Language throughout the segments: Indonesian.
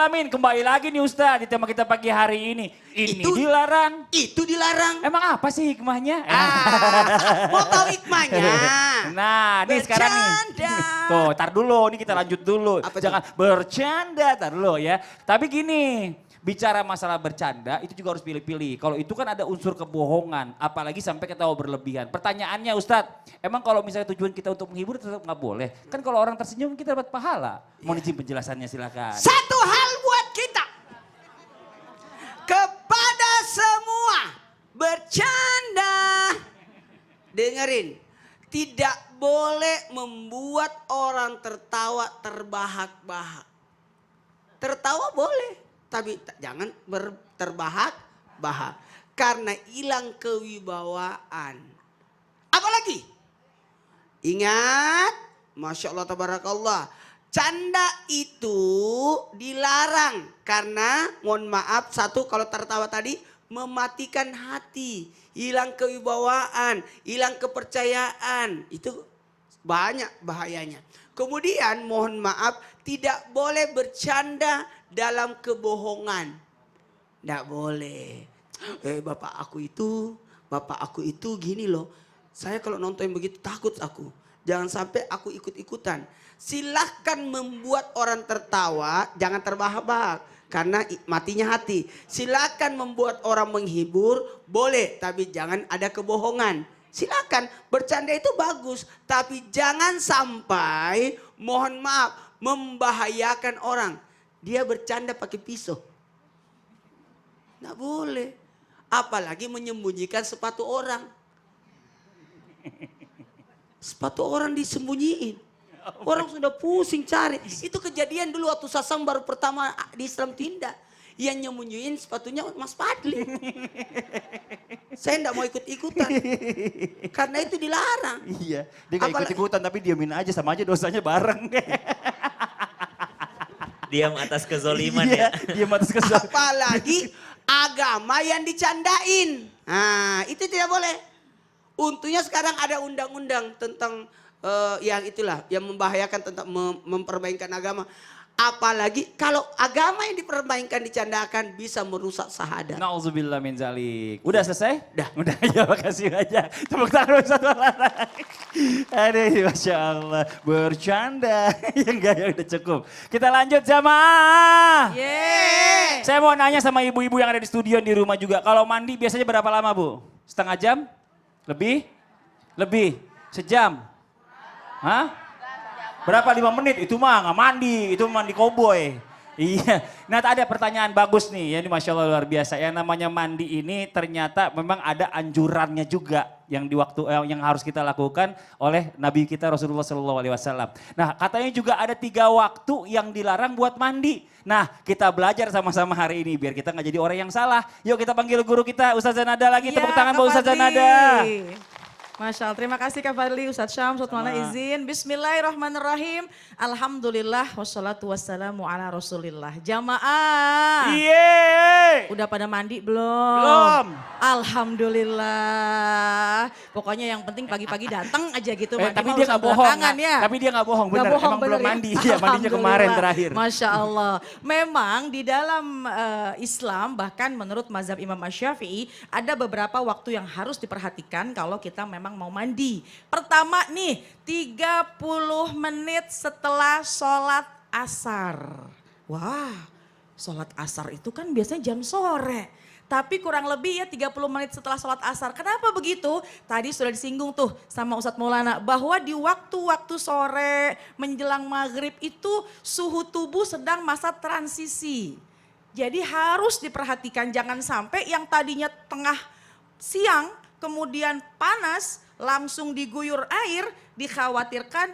alamin, kembali lagi nih Ustaz di tema kita pagi hari ini. Ini dilarang. Itu dilarang. Emang apa sih hikmahnya? Mau tahu hikmahnya? Nah, nih sekarang nih. Tuh, tar dulu, ini kita lanjut dulu. Apa Jangan bercanda, tar dulu ya. Tapi gini, bicara masalah bercanda itu juga harus pilih-pilih. Kalau itu kan ada unsur kebohongan, apalagi sampai ketawa berlebihan. Pertanyaannya Ustadz, emang kalau misalnya tujuan kita untuk menghibur tetap nggak boleh? Kan kalau orang tersenyum kita dapat pahala. Mau izin penjelasannya silakan. Satu hal buat kita. Kepada semua bercanda. Dengerin, tidak boleh membuat orang tertawa terbahak-bahak. Tertawa boleh, tapi jangan terbahak-bahak. Karena hilang kewibawaan. Apalagi? Ingat, Masya Allah Tabarakallah. Canda itu dilarang. Karena mohon maaf, satu kalau tertawa tadi mematikan hati. Hilang kewibawaan, hilang kepercayaan. Itu banyak bahayanya. Kemudian mohon maaf, tidak boleh bercanda dalam kebohongan. Tidak boleh. Bapak aku itu gini loh. Saya kalau nonton begitu takut aku. Jangan sampai aku ikut-ikutan. Silahkan membuat orang tertawa, jangan terbahak-bahak. Karena matinya hati. Silahkan membuat orang menghibur, boleh. Tapi jangan ada kebohongan. Silakan, bercanda itu bagus. Tapi jangan sampai, mohon maaf, membahayakan orang. Dia bercanda pakai pisau. Nggak boleh. Apalagi menyembunyikan sepatu orang. Sepatu orang disembunyiin. Orang sudah pusing cari. Itu kejadian dulu waktu Sasam baru pertama di Islam tindak. Yang nyembunyiin sepatunya Mas Fadli. Saya enggak mau ikut-ikutan. Karena itu dilarang. Iya, dia gak ikut-ikutan tapi diamin aja, sama aja dosanya bareng. Diam atas kezoliman Iya, ya. diam atas kesalahan. Apalagi agama yang dicandain. Nah, itu tidak boleh. Untungnya sekarang ada undang-undang tentang yang itulah, yang membahayakan tentang mempermainkan agama. Apalagi kalau agama yang dipermainkan, dicandakan bisa merusak syahadat. Nauzubillah min zalik. Udah selesai? Udah. Ya makasih aja. Tepuk tangan satu lagi. Aduh, Masya Allah. Bercanda. Yang gaya udah cukup. Kita lanjut jamaah. Yeay. Saya mau nanya sama ibu-ibu yang ada di studio di rumah juga. Kalau mandi biasanya berapa lama Bu? Setengah jam? Lebih? Lebih? Sejam? Hah? Berapa 5 menit? Itu mah nggak mandi, itu mandi koboi. Iya, nah ada pertanyaan bagus nih, ya ini Masya Allah luar biasa. Yang namanya mandi ini ternyata memang ada anjurannya juga yang di waktu yang harus kita lakukan oleh Nabi kita Rasulullah SAW. Nah katanya juga ada 3 waktu yang dilarang buat mandi. Nah kita belajar sama-sama hari ini biar kita nggak jadi orang yang salah. Yuk kita panggil guru kita Ustazah Nada lagi, tepuk tangan buat Ustazah Nada. Masya Allah, terima kasih Kak Fadli, Ustadz Syam, Ustadz Maulana izin. Bismillahirrahmanirrahim. Alhamdulillah, wassalatu wassalamu ala rasulillah. Jamaah. Yeay. Udah pada mandi belum? Belum. Alhamdulillah. Pokoknya yang penting pagi-pagi datang aja gitu. Tapi dia nggak bohong. Ya. Tapi dia nggak bohong, bener. Bohong, Emang belum bener, mandi. Ya? Dia mandinya kemarin terakhir. Masya Allah. Memang di dalam Islam, bahkan menurut mazhab Imam Asy-Syafi'i, ada beberapa waktu yang harus diperhatikan kalau kita memang mau mandi. Pertama nih, 30 menit setelah sholat asar. Wah, sholat asar itu kan biasanya jam sore. Tapi kurang lebih ya 30 menit setelah sholat asar. Kenapa begitu? Tadi sudah disinggung tuh sama Ustadz Maulana. Bahwa di waktu-waktu sore menjelang maghrib itu suhu tubuh sedang masa transisi. Jadi harus diperhatikan, jangan sampai yang tadinya tengah siang kemudian panas langsung diguyur air, dikhawatirkan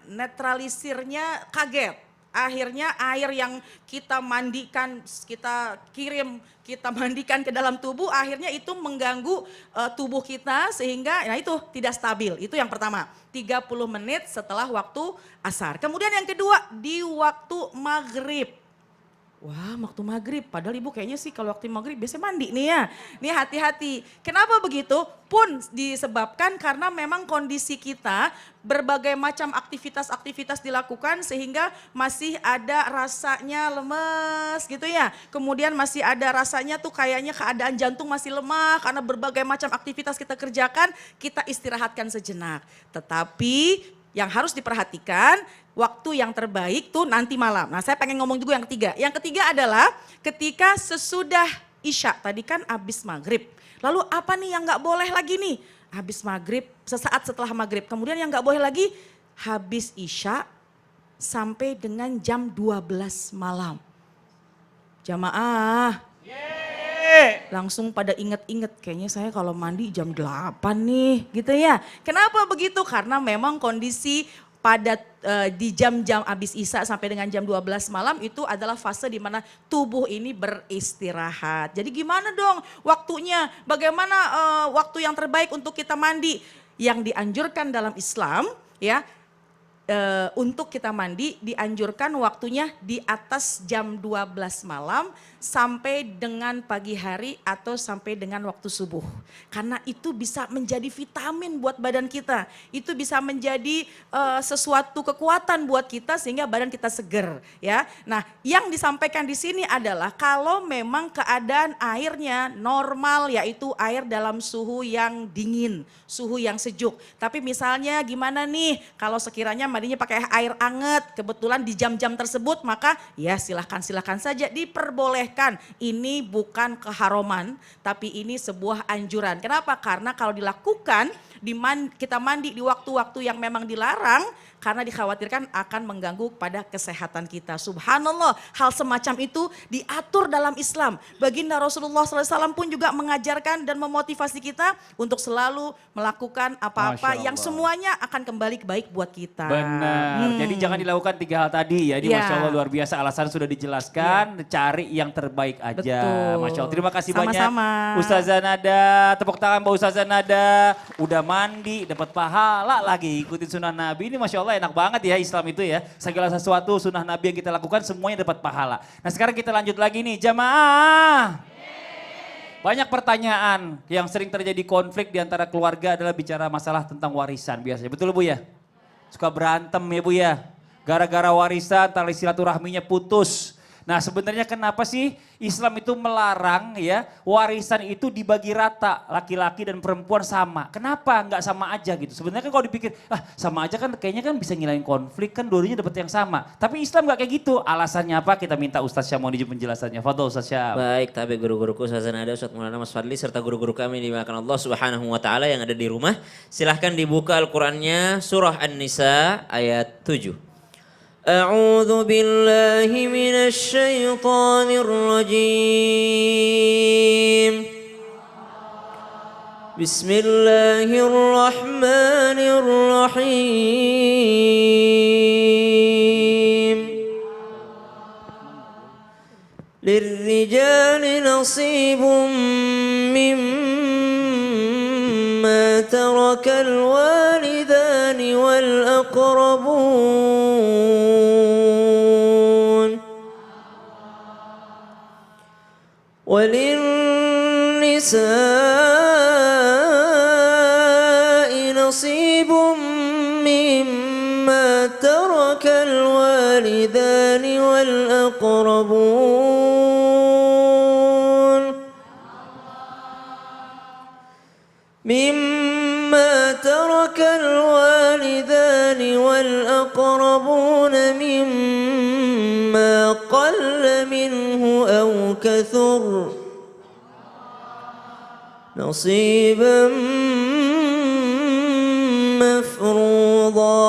netralisirnya kaget. Akhirnya air yang kita mandikan, kita mandikan ke dalam tubuh, akhirnya itu mengganggu tubuh kita sehingga itu tidak stabil. Itu yang pertama, 30 menit setelah waktu asar. Kemudian yang kedua, di waktu maghrib. Wah, waktu maghrib. Padahal ibu kayaknya sih kalau waktu maghrib biasanya mandi nih ya. Nih hati-hati. Kenapa begitu? Pun disebabkan karena memang kondisi kita berbagai macam aktivitas-aktivitas dilakukan sehingga masih ada rasanya lemes gitu ya. Kemudian masih ada rasanya tuh kayaknya keadaan jantung masih lemah karena berbagai macam aktivitas kita kerjakan, kita istirahatkan sejenak. Tetapi yang harus diperhatikan, waktu yang terbaik tuh nanti malam. Nah saya pengen ngomong juga yang ketiga. Yang ketiga adalah ketika sesudah Isya, tadi kan habis maghrib. Lalu apa nih yang gak boleh lagi nih? Habis maghrib, sesaat setelah maghrib. Kemudian yang gak boleh lagi, habis Isya sampai dengan jam 12 malam. Jamaah. Langsung pada inget-inget kayaknya saya kalau mandi jam 8 nih gitu ya. Kenapa begitu? Karena memang kondisi pada di jam-jam habis Isya sampai dengan jam 12 malam itu adalah fase di mana tubuh ini beristirahat. Jadi gimana dong waktunya? Bagaimana waktu yang terbaik untuk kita mandi? Yang dianjurkan dalam Islam ya, untuk kita mandi dianjurkan waktunya di atas jam 12 malam sampai dengan pagi hari atau sampai dengan waktu subuh. Karena itu bisa menjadi vitamin buat badan kita. Itu bisa menjadi sesuatu kekuatan buat kita sehingga badan kita seger ya. Nah, yang disampaikan di sini adalah kalau memang keadaan airnya normal yaitu air dalam suhu yang dingin, suhu yang sejuk. Tapi misalnya gimana nih kalau sekiranya mandinya pakai air anget, kebetulan di jam-jam tersebut maka ya silahkan saja diperbolehkan. Ini bukan keharuman tapi ini sebuah anjuran. Kenapa? Karena kalau dilakukan kita mandi di waktu-waktu yang memang dilarang karena dikhawatirkan akan mengganggu pada kesehatan kita. Subhanallah, hal semacam itu diatur dalam Islam. Baginda Rasulullah SAW pun juga mengajarkan dan memotivasi kita untuk selalu melakukan apa-apa yang semuanya akan kembali baik buat kita. Benar, jadi jangan dilakukan 3 hal tadi ya. Ini Masya Allah luar biasa, alasan sudah dijelaskan, cari yang terbaik aja. Betul. Masya Allah, terima kasih Sama-sama. banyak Ustazah Nada, tepuk tangan buat Ustazah Nada. Udah mandi, dapat pahala lagi, ikutin sunnah Nabi. Ini Masya Allah enak banget ya Islam itu ya. Segala sesuatu sunnah Nabi yang kita lakukan semuanya dapat pahala. Nah sekarang kita lanjut lagi nih jamaah. Banyak pertanyaan yang sering terjadi konflik di antara keluarga adalah bicara masalah tentang warisan biasanya. Betul Bu ya? Suka berantem ya Bu ya. Gara-gara warisan tali silaturahminya putus. Nah sebenarnya kenapa sih Islam itu melarang ya warisan itu dibagi rata laki-laki dan perempuan sama. Kenapa nggak sama aja gitu. Sebenarnya kan kalau dipikir sama aja kan kayaknya kan bisa ngilangin konflik kan dua-duanya dapat yang sama. Tapi Islam nggak kayak gitu. Alasannya apa? Kita minta Ustaz Syam mau dijawab penjelasannya. Fadol Ustaz Syam. Baik, tapi guru-guruku Ustaz Nada, Ustaz Maulana Mas Fadli serta guru-guru kami dimakan Allah Subhanahu wa taala yang ada di rumah. Silahkan dibuka Al-Qur'annya surah An-Nisa ayat 7. أعوذ بالله من الشيطان الرجيم بسم الله الرحمن الرحيم للرجال نصيب مما ترك الوالدان والأقربون وللنساء نصيب مما ترك الوالدان والأقربون مما ترك الوالدان والأقربون مما قل منه أو كثر نصيبا مفروضا.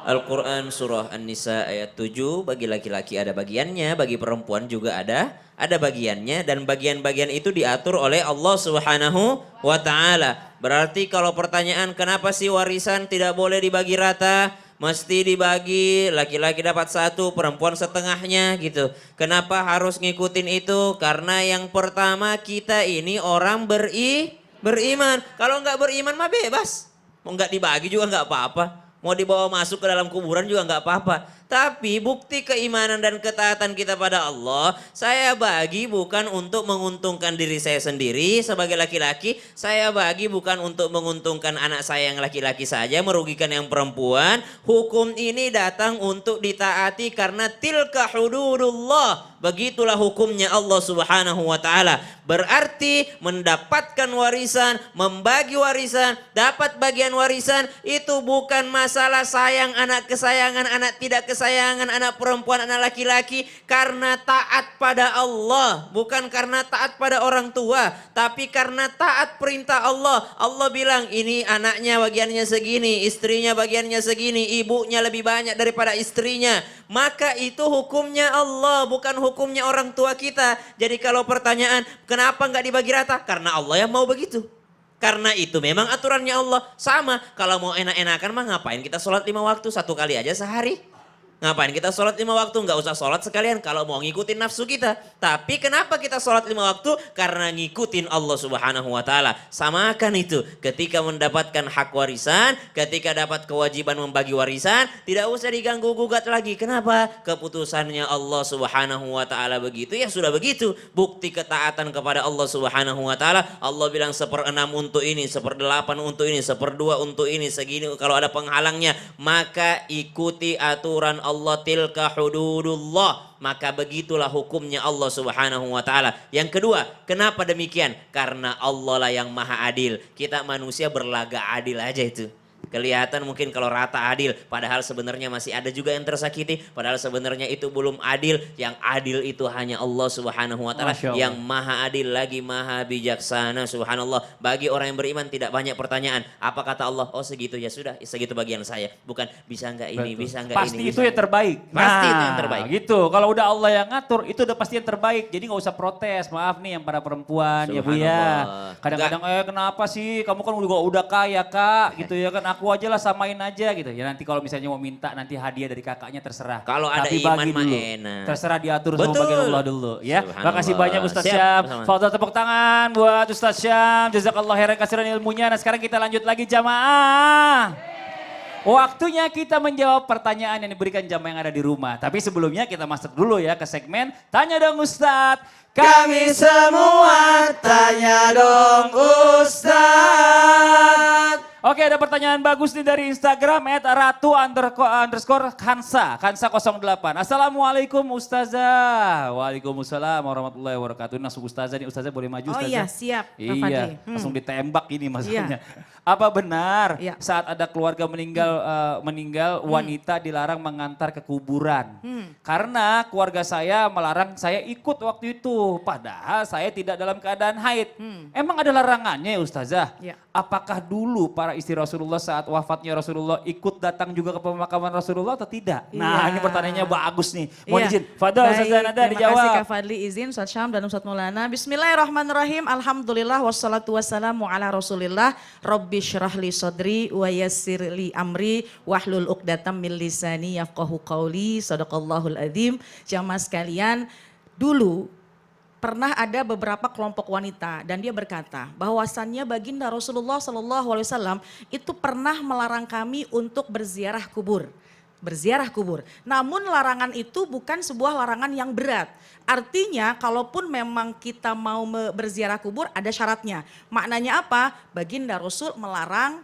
Al-Quran surah An-Nisa ayat 7, bagi laki-laki ada bagiannya, bagi perempuan juga ada bagiannya, dan bagian-bagian itu diatur oleh Allah Subhanahu wa taala. Berarti kalau pertanyaan kenapa sih warisan tidak boleh dibagi rata, mesti dibagi laki-laki dapat 1, perempuan setengahnya gitu. Kenapa harus ngikutin itu? Karena yang pertama kita ini orang beriman. Kalau nggak beriman mah bebas, mau nggak dibagi juga nggak apa-apa. Mau dibawa masuk ke dalam kuburan juga nggak apa-apa. Tapi bukti keimanan dan ketaatan kita pada Allah, saya bagi bukan untuk menguntungkan diri saya sendiri sebagai laki-laki. Saya bagi bukan untuk menguntungkan anak saya yang laki-laki saja, merugikan yang perempuan. Hukum ini datang untuk ditaati karena tilka hududullah. Begitulah hukumnya Allah Subhanahu wa taala. Berarti mendapatkan warisan, membagi warisan, dapat bagian warisan itu bukan masalah sayang anak kesayangan, anak tidak kesayangan, anak perempuan, anak laki-laki, karena taat pada Allah, bukan karena taat pada orang tua, tapi karena taat perintah Allah. Allah bilang ini anaknya bagiannya segini, istrinya bagiannya segini, ibunya lebih banyak daripada istrinya. Maka itu hukumnya Allah, bukan hukumnya orang tua kita. Jadi kalau pertanyaan, kenapa nggak dibagi rata? Karena Allah yang mau begitu. Karena itu memang aturannya Allah. Sama, kalau mau enak-enakan mah ngapain kita sholat 5 waktu, 1 kali aja sehari. Ngapain kita sholat 5 waktu, nggak usah sholat sekalian kalau mau ngikutin nafsu kita. Tapi kenapa kita sholat 5 waktu? Karena ngikutin Allah Subhanahu wa taala. Samakan itu ketika mendapatkan hak warisan, ketika dapat kewajiban membagi warisan, tidak usah diganggu gugat lagi. Kenapa? Keputusannya Allah Subhanahu wa taala begitu, ya sudah begitu. Bukti ketaatan kepada Allah Subhanahu wa taala. Allah bilang 1/6 untuk ini, 1/8 untuk ini, 1/2 untuk ini, segini kalau ada penghalangnya, maka ikuti aturan Allah, tilka hududullah. Maka begitulah hukumnya Allah Subhanahu wa taala. Yang kedua, kenapa demikian? Karena Allah lah yang maha adil. Kita manusia berlaga adil aja itu. Kelihatan mungkin kalau rata adil, padahal sebenarnya masih ada juga yang tersakiti, padahal sebenarnya itu belum adil. Yang adil itu hanya Allah Subhanahu wa taala, yang maha adil lagi maha bijaksana. Subhanallah. Bagi orang yang beriman tidak banyak pertanyaan. Apa kata Allah? Oh segitu, ya sudah, segitu bagian saya. Bukan bisa enggak ini, Betul. bisa enggak Pasti ini. itu yang terbaik. Pasti itu yang terbaik. Gitu. Kalau udah Allah yang ngatur, itu udah pasti yang terbaik. Jadi nggak usah protes. Maaf nih yang para perempuan, ya Bu ya. Subhanallah. Kadang-kadang kenapa sih? Kamu kan udah kaya Kak, gitu ya kan. Aku aja lah samain aja gitu. Ya nanti kalau misalnya mau minta nanti hadiah dari kakaknya terserah. Kalau ada tapi iman bagi mah dulu. enak. Terserah diatur sama Betul. bagian Allah dulu ya. Subhanallah. Makasih banyak Ustaz Siap, Syam. sama-sama. Fadhil tepuk tangan buat Ustaz Syam. Jazakallah khairan kasiran ilmunya. Nah sekarang kita lanjut lagi jamaah. Waktunya kita menjawab pertanyaan yang diberikan jamaah yang ada di rumah. Tapi sebelumnya kita masuk dulu ya ke segmen Tanya Dong Ustadz. Kami semua tanya dong Ustadz. Oke, ada pertanyaan bagus nih dari Instagram @ratu_Hansa 08. Assalamualaikum Ustazah. Waalaikumsalam warahmatullahi wabarakatuh. Langsung Ustazah nih, Ustazah boleh maju Oh Ustazah? iya, siap, Pak Iya, Fadli. langsung ditembak ini maksudnya. Apa benar Iya. saat ada keluarga meninggal wanita dilarang mengantar ke kuburan? Karena keluarga saya melarang saya ikut waktu itu. Padahal saya tidak dalam keadaan haid. Emang ada larangannya ya Ustazah? Iya. Apakah dulu para istri Rasulullah saat wafatnya Rasulullah ikut datang juga ke pemakaman Rasulullah atau tidak? Nah Iya. ini pertanyaannya bagus nih. Mohon Iya. izin. Fadhil Ustazah Nada Terima kasih dijawab. Kak Fadli, izin Ustaz Syam dan Ustaz Maulana. Bismillahirrahmanirrahim. Alhamdulillah wassalatu wassalamu ala Rasulillah. Rabbi syrahli sodri wa yassirli amri wahlul uqdatam min lisani yafqahu qawli. Sadaqallahul adzim. Jamaah sekalian, dulu pernah ada beberapa kelompok wanita dan dia berkata bahwasannya baginda Rasulullah SAW itu pernah melarang kami untuk berziarah kubur. Berziarah kubur. Namun larangan itu bukan sebuah larangan yang berat. Artinya kalaupun memang kita mau berziarah kubur ada syaratnya. Maknanya apa? Baginda Rasul melarang.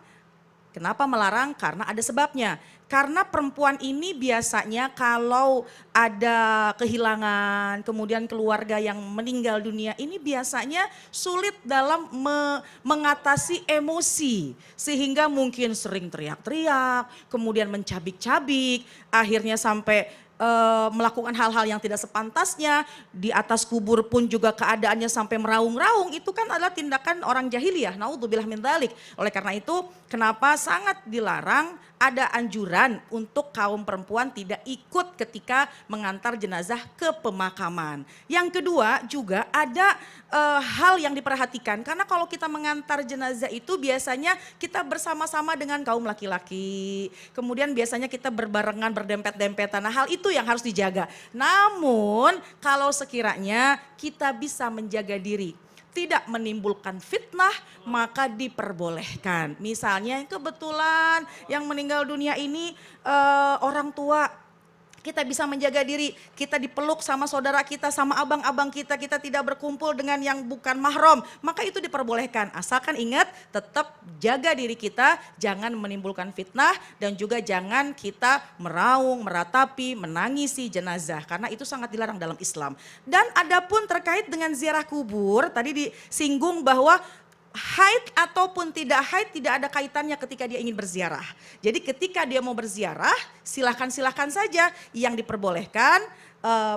Kenapa melarang? Karena ada sebabnya. Karena perempuan ini biasanya kalau ada kehilangan, kemudian keluarga yang meninggal dunia ini biasanya sulit dalam mengatasi emosi. Sehingga mungkin sering teriak-teriak, kemudian mencabik-cabik, akhirnya sampai melakukan hal-hal yang tidak sepantasnya. Di atas kubur pun juga keadaannya sampai meraung-raung. Itu kan adalah tindakan orang jahiliyah. Naudzubillah min dzalik. Oleh karena itu kenapa sangat dilarang ada anjuran untuk kaum perempuan tidak ikut ketika mengantar jenazah ke pemakaman. Yang kedua juga ada hal yang diperhatikan. Karena kalau kita mengantar jenazah itu biasanya kita bersama-sama dengan kaum laki-laki. Kemudian biasanya kita berbarengan, berdempet-dempetan. Nah hal itu yang harus dijaga. Namun kalau sekiranya kita bisa menjaga diri, tidak menimbulkan fitnah, maka diperbolehkan. Misalnya kebetulan yang meninggal dunia ini orang tua kita bisa menjaga diri, kita dipeluk sama saudara kita, sama abang-abang kita, kita tidak berkumpul dengan yang bukan mahram, maka itu diperbolehkan. Asalkan ingat, tetap jaga diri kita, jangan menimbulkan fitnah dan juga jangan kita meraung, meratapi, menangisi jenazah karena itu sangat dilarang dalam Islam. Dan adapun terkait dengan ziarah kubur, tadi disinggung bahwa haid ataupun tidak haid tidak ada kaitannya ketika dia ingin berziarah. Jadi ketika dia mau berziarah silahkan saja, yang diperbolehkan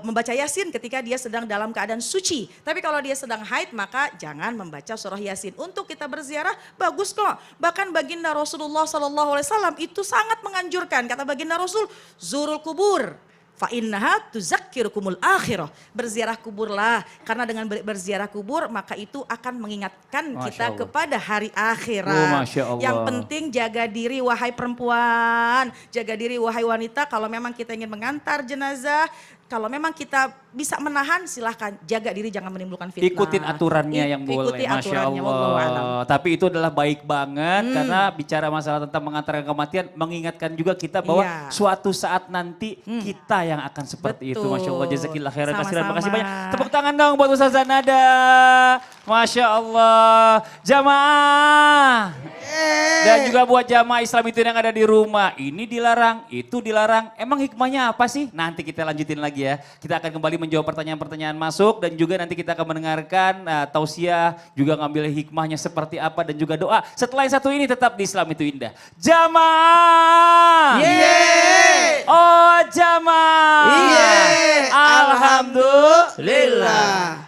membaca Yasin ketika dia sedang dalam keadaan suci. Tapi kalau dia sedang haid maka jangan membaca surah Yasin. Untuk kita berziarah bagus kok. Bahkan baginda Rasulullah SAW itu sangat menganjurkan. Kata baginda Rasul, zurul kubur. Fa innaha tuzakkirukumul akhirah. Berziarah kuburlah karena dengan berziarah kubur maka itu akan mengingatkan kita kepada hari akhirat. Masya Allah. Yang penting jaga diri wahai perempuan, jaga diri wahai wanita. Kalau memang kita ingin mengantar jenazah, kalau memang kita bisa menahan silahkan jaga diri jangan menimbulkan fitnah. Ikutin aturannya yang boleh. Ikuti Masya aturannya, Allah. wallahu a'lam. Tapi itu adalah baik banget karena bicara masalah tentang mengantarkan kematian mengingatkan juga kita bahwa Iya. suatu saat nanti kita yang akan seperti itu. Betul. Masya Allah, jazakillah khairan kasiran. Sama-sama. Makasih banyak. Tepuk tangan dong buat Ustazah Nada. Masya Allah. Jamaah. Dan juga buat jamaah Islam itu yang ada di rumah. Ini dilarang, itu dilarang. Emang hikmahnya apa sih? Nanti kita lanjutin lagi ya. Kita akan kembali menjawab pertanyaan-pertanyaan masuk. Dan juga nanti kita akan mendengarkan tausiah. Juga ngambil hikmahnya seperti apa dan juga doa. Setelah yang satu ini tetap di Islam itu indah. Jamaah. Yeay. Oh jamaah. Yeay. Alhamdulillah. Alhamdulillah.